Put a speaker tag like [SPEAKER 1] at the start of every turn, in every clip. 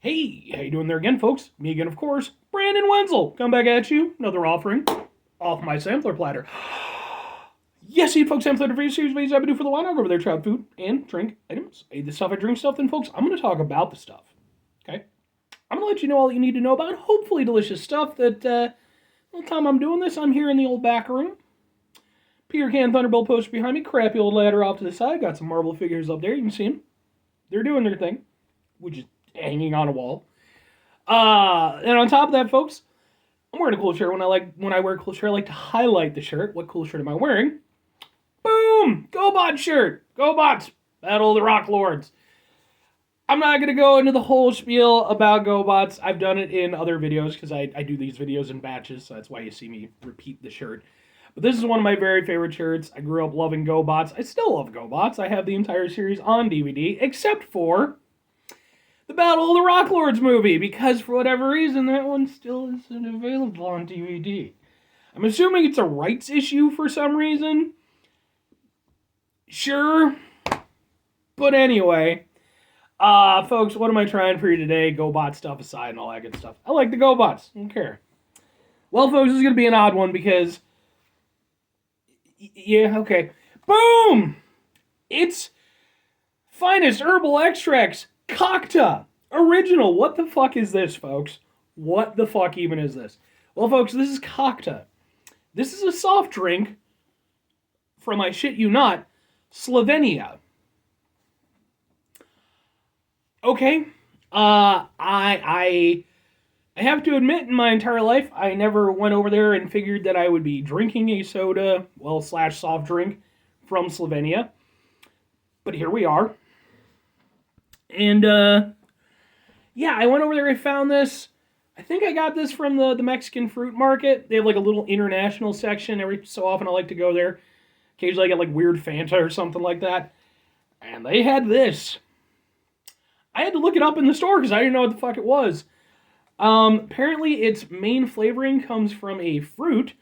[SPEAKER 1] Hey, how you doing there again, folks? Me again, of course, Brandon Wenzel. Come back at you, another offering off my sampler platter. Yes, eat folks, sampler for your series videos I do for the wine. I'll go over there, try out food and drink items. Hey, the stuff I drink stuff, then folks, I'm going to talk about the stuff. Okay? I'm going to let you know all you need to know about hopefully delicious stuff that, the time I'm doing this, I'm here in the old back room. Peter Can Thunderbolt poster behind me, crappy old ladder off to the side. Got some marble figures up there, you can see them. They're doing their thing, which is hanging on a wall. And on top of that, folks, I'm wearing a cool shirt. When I wear a cool shirt, I like to highlight the shirt. What cool shirt am I wearing? Boom! GoBot shirt! GoBots! Battle of the Rock Lords. I'm not going to go into the whole spiel about GoBots. I've done it in other videos because I do these videos in batches, so that's why you see me repeat the shirt. But this is one of my very favorite shirts. I grew up loving GoBots. I still love GoBots. I have the entire series on DVD, except for the Battle of the Rock Lords movie, because for whatever reason, that one still isn't available on DVD. I'm assuming it's a rights issue for some reason. Sure. But anyway, folks, what am I trying for you today? GoBot stuff aside and all that good stuff. I like the GoBots. I don't care. Well, folks, this is going to be an odd one because... yeah, okay. Boom! It's finest herbal extracts. Cockta. Original. What the fuck is this, folks? What the fuck even is this? Well, folks, this is Cockta. This is a soft drink from, I shit you not, Slovenia. Okay. I have to admit, in my entire life, I never went over there and figured that I would be drinking a soda, well, slash soft drink from Slovenia. But here we are. And, yeah, I went over there and found this. I think I got this from the Mexican fruit market. They have, like, a little international section. Every so often I like to go there. Occasionally I get, like, weird Fanta or something like that. And they had this. I had to look it up in the store because I didn't know what the fuck it was. Apparently its main flavoring comes from a fruit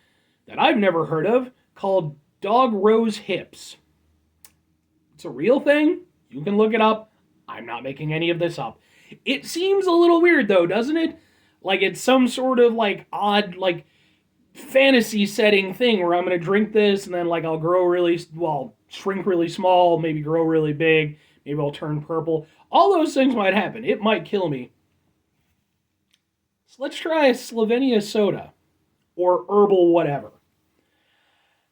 [SPEAKER 1] that I've never heard of called dog rose hips. It's a real thing. You can look it up. I'm not making any of this up. It seems a little weird, though, doesn't it? Like it's some sort of, like, odd, like, fantasy setting thing where I'm going to drink this and then, like, I'll grow really, well, shrink really small, maybe grow really big, maybe I'll turn purple. All those things might happen. It might kill me. So let's try a Slovenia soda. Or herbal whatever.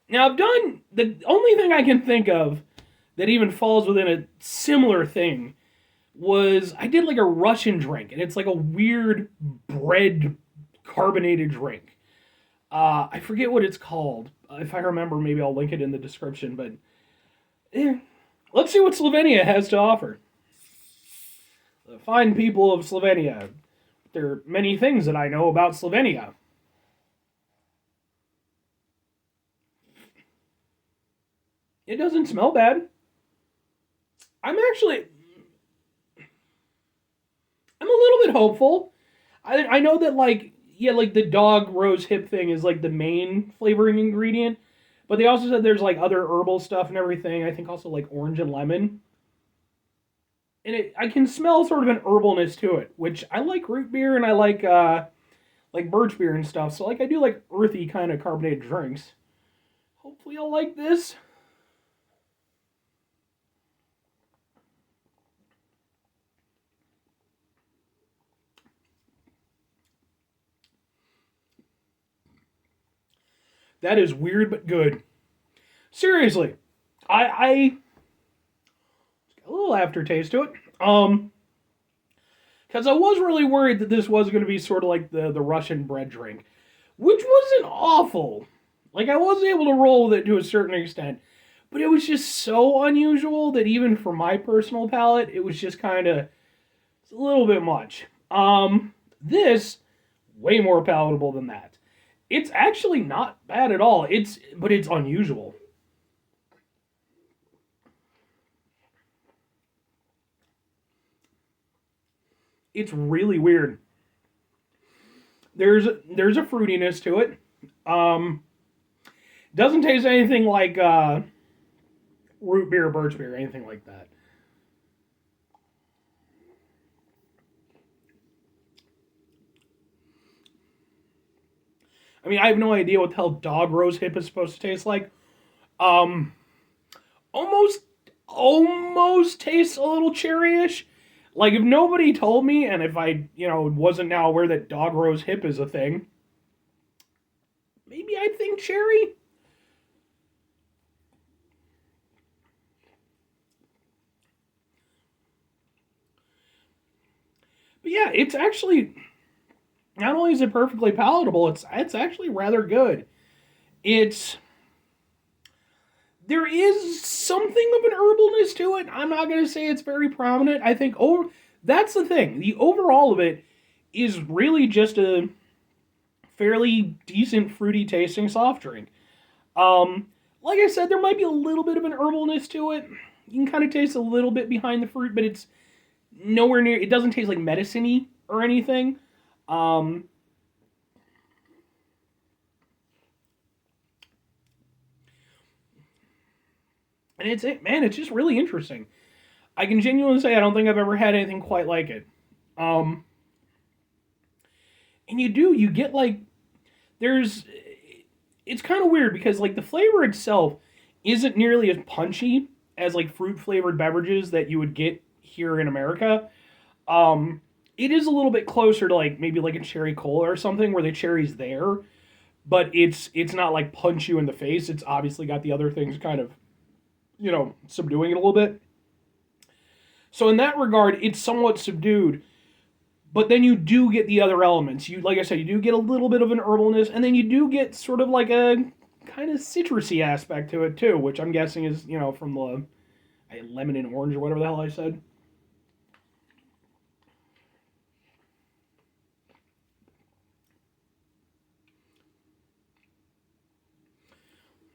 [SPEAKER 1] Now, the only thing I can think of that even falls within a similar thing was I did like a Russian drink, and it's like a weird bread carbonated drink. I forget what it's called. If I remember, maybe I'll link it in the description, but let's see what Slovenia has to offer. The fine people of Slovenia. There are many things that I know about Slovenia. It doesn't smell bad. I'm a little bit hopeful. I know that, like, yeah, like the dog rose hip thing is like the main flavoring ingredient, but they also said there's like other herbal stuff and everything. I think also like orange and lemon. And I can smell sort of an herbalness to it, which I like root beer and I like birch beer and stuff. So like I do like earthy kind of carbonated drinks. Hopefully I'll like this. That is weird but good. Seriously, I got a little aftertaste to it. Because I was really worried that this was going to be sort of like the Russian bread drink, which wasn't awful. Like, I was able to roll with it to a certain extent, but it was just so unusual that even for my personal palate, it was just kind of a little bit much. This, way more palatable than that. It's actually not bad at all. But it's unusual. It's really weird. There's a fruitiness to it. Doesn't taste anything like root beer, birch beer, anything like that. I mean, I have no idea what the hell dog rose hip is supposed to taste like. Um, almost, almost tastes a little cherryish. Like if nobody told me, and if I, wasn't now aware that dog rose hip is a thing, maybe I'd think cherry. But yeah, it's actually not only is it perfectly palatable, it's actually rather good. It's there is something of an herbalness to it. I'm not going to say it's very prominent. I think that's the thing. The overall of it is really just a fairly decent fruity tasting soft drink. Like I said, there might be a little bit of an herbalness to it. You can kind of taste a little bit behind the fruit, but it's nowhere near. It doesn't taste like medicine-y or anything. Um, and it's just really interesting. I can genuinely say I don't think I've ever had anything quite like it. Um, and you get like there's it's kind of weird because like the flavor itself isn't nearly as punchy as like fruit flavored beverages that you would get here in America. Um, it is a little bit closer to like maybe like a cherry cola or something where the cherry's there, but it's not like punch you in the face. It's obviously got the other things kind of subduing it a little bit. So in that regard, it's somewhat subdued. But then you do get the other elements. You, like I said, you do get a little bit of an herbalness, and then you do get sort of like a kind of citrusy aspect to it too, which I'm guessing is from the lemon and orange or whatever the hell I said.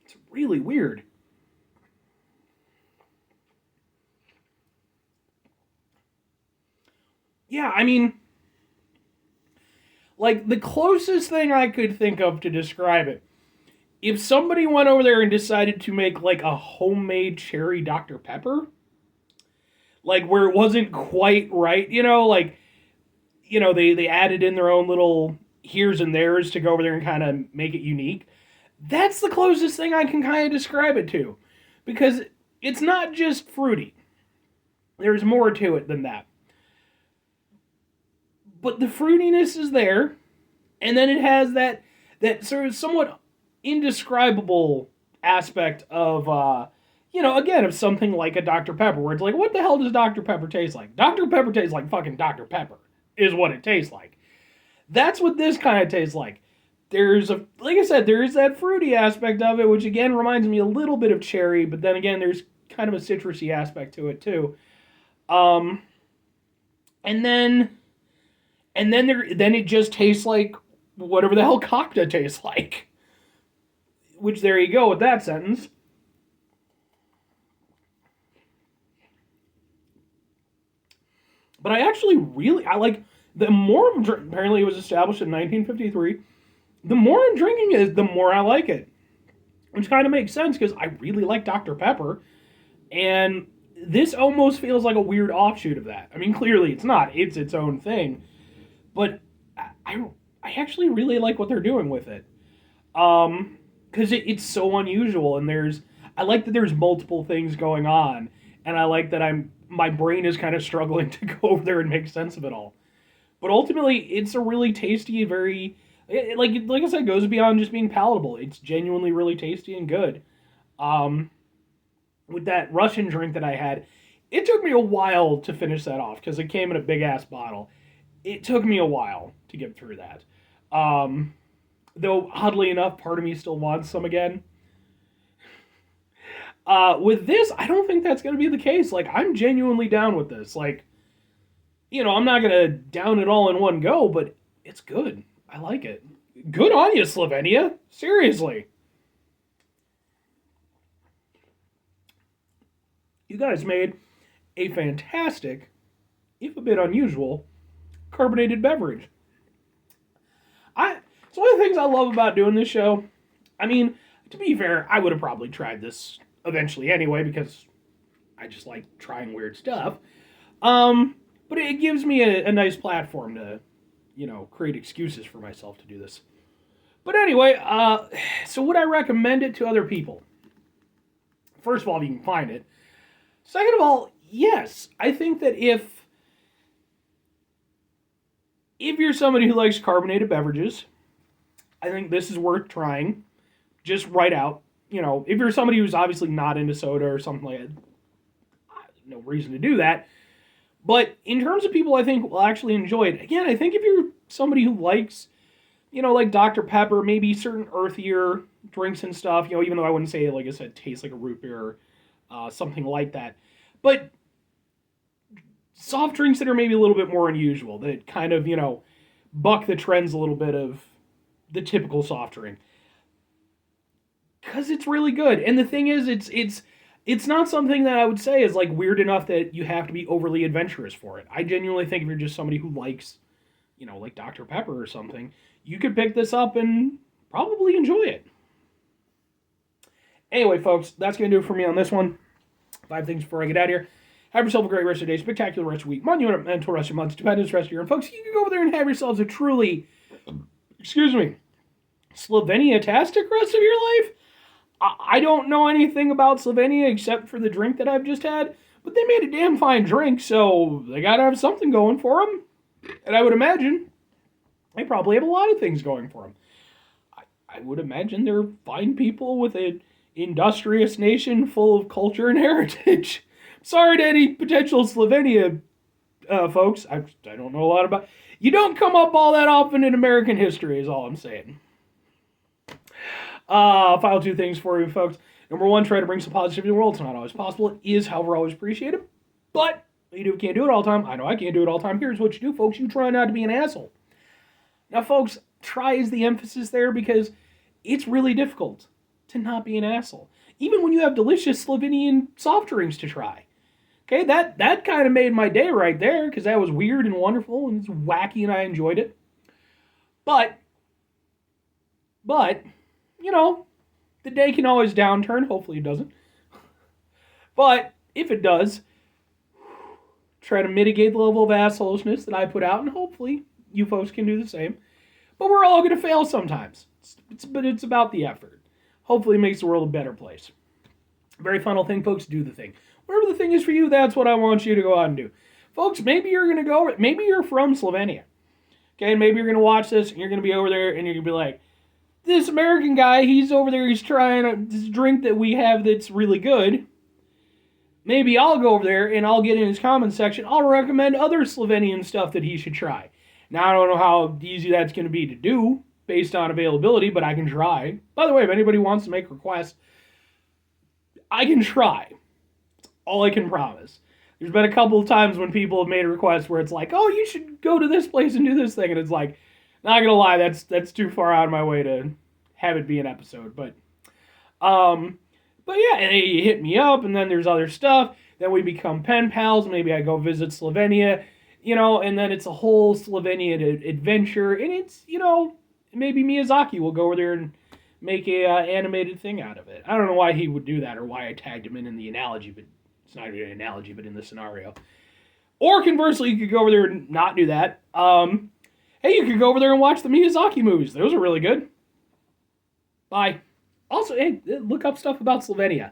[SPEAKER 1] It's really weird. Yeah, I mean, like the closest thing I could think of to describe it, if somebody went over there and decided to make like a homemade cherry Dr. Pepper, like where it wasn't quite right, like they added in their own little here's and there's to go over there and kind of make it unique. That's the closest thing I can kind of describe it to, because it's not just fruity. There's more to it than that. But the fruitiness is there, and then it has that sort of somewhat indescribable aspect of again of something like a Dr. Pepper, where it's like, what the hell does Dr. Pepper taste like? Dr. Pepper tastes like fucking Dr. Pepper, is what it tastes like. That's what this kind of tastes like. Like I said, there is that fruity aspect of it, which again reminds me a little bit of cherry, but then again, there's kind of a citrusy aspect to it too. Um, and then then it just tastes like whatever the hell Cockta tastes like. Which there you go with that sentence. But I actually really I like the more apparently it was established in 1953. The more I'm drinking it, the more I like it, which kind of makes sense because I really like Dr. Pepper, and this almost feels like a weird offshoot of that. I mean, clearly it's not; it's its own thing, but I I actually really like what they're doing with it. Because it's so unusual, and I like that there's multiple things going on, and I like that my brain is kind of struggling to go over there and make sense of it all. But ultimately, it's a really tasty, very like I said, goes beyond just being palatable. It's genuinely really tasty and good. Um, with that Russian drink that I had, it took me a while to finish that off because it came in a big ass bottle. It took me a while to get through that. Um, though oddly enough, part of me still wants some again. With this, I don't think that's going to be the case. Like, I'm genuinely down with this. Like, I'm not going to down it all in one go, but it's good. I like it. Good on you, Slovenia. Seriously. You guys made a fantastic, if a bit unusual, carbonated beverage. It's one of the things I love about doing this show. I mean, to be fair, I would have probably tried this eventually anyway because I just like trying weird stuff. But it gives me a nice platform to, create excuses for myself to do this. But anyway, so would I recommend it to other people? First of all, if you can find it. Second of all, yes. I think that if you're somebody who likes carbonated beverages, I think this is worth trying. Just right out. If you're somebody who's obviously not into soda or something like that, no reason to do that. But in terms of people I think will actually enjoy it, again, I think if you're somebody who likes, like Dr. Pepper, maybe certain earthier drinks and stuff, even though I wouldn't say, like I said, tastes like a root beer or something like that. But soft drinks that are maybe a little bit more unusual, that kind of, buck the trends a little bit of the typical soft drink. Because it's really good. And the thing is, it's not something that I would say is like weird enough that you have to be overly adventurous for it. I genuinely think if you're just somebody who likes, like Dr. Pepper or something, you could pick this up and probably enjoy it. Anyway, folks, that's going to do it for me on this one. 5 things before I get out of here. Have yourself a great rest of your day, spectacular rest of your week, monumental rest of your month, stupendous rest of your year. And folks, you can go over there and have yourselves a truly, Slovenia-tastic rest of your life. I don't know anything about Slovenia except for the drink that I've just had, but they made a damn fine drink, so they gotta have something going for them. And I would imagine they probably have a lot of things going for them. I would imagine they're fine people with an industrious nation full of culture and heritage. Sorry to any potential Slovenia folks. I don't know a lot about. You don't come up all that often in American history, is all I'm saying. Final 2 things for you, folks. Number 1, try to bring some positivity to the world. It's not always possible. It is, however, always appreciated. But you can't do it all the time. I know I can't do it all the time. Here's what you do, folks. You try not to be an asshole. Now, folks, try is the emphasis there because it's really difficult to not be an asshole. Even when you have delicious Slovenian soft drinks to try. Okay, that kind of made my day right there because that was weird and wonderful and it's wacky and I enjoyed it. But, the day can always downturn. Hopefully it doesn't. But if it does, try to mitigate the level of assholishness that I put out and hopefully you folks can do the same. But we're all going to fail sometimes. But it's about the effort. Hopefully it makes the world a better place. Very final thing, folks, do the thing. Whatever the thing is for you, that's what I want you to go out and do. Folks, maybe you're from Slovenia. Okay, maybe you're going to watch this and you're going to be over there and you're going to be like, this American guy, he's over there, he's trying this drink that we have that's really good. Maybe I'll go over there and I'll get in his comment section. I'll recommend other Slovenian stuff that he should try. Now, I don't know how easy that's going to be to do based on availability, but I can try. By the way, if anybody wants to make requests, I can try. That's all I can promise. There's been a couple of times when people have made requests where it's like, oh, you should go to this place and do this thing. And it's like, not gonna lie, that's too far out of my way to have it be an episode. But yeah, and he hit me up, and then there's other stuff. Then we become pen pals. Maybe I go visit Slovenia, and then it's a whole Slovenia adventure. And it's, maybe Miyazaki will go over there and make a animated thing out of it. I don't know why he would do that or why I tagged him in the analogy, but it's not even an analogy, but in the scenario. Or conversely, you could go over there and not do that. Hey, you could go over there and watch the Miyazaki movies. Those are really good. Bye. Also, hey, look up stuff about Slovenia.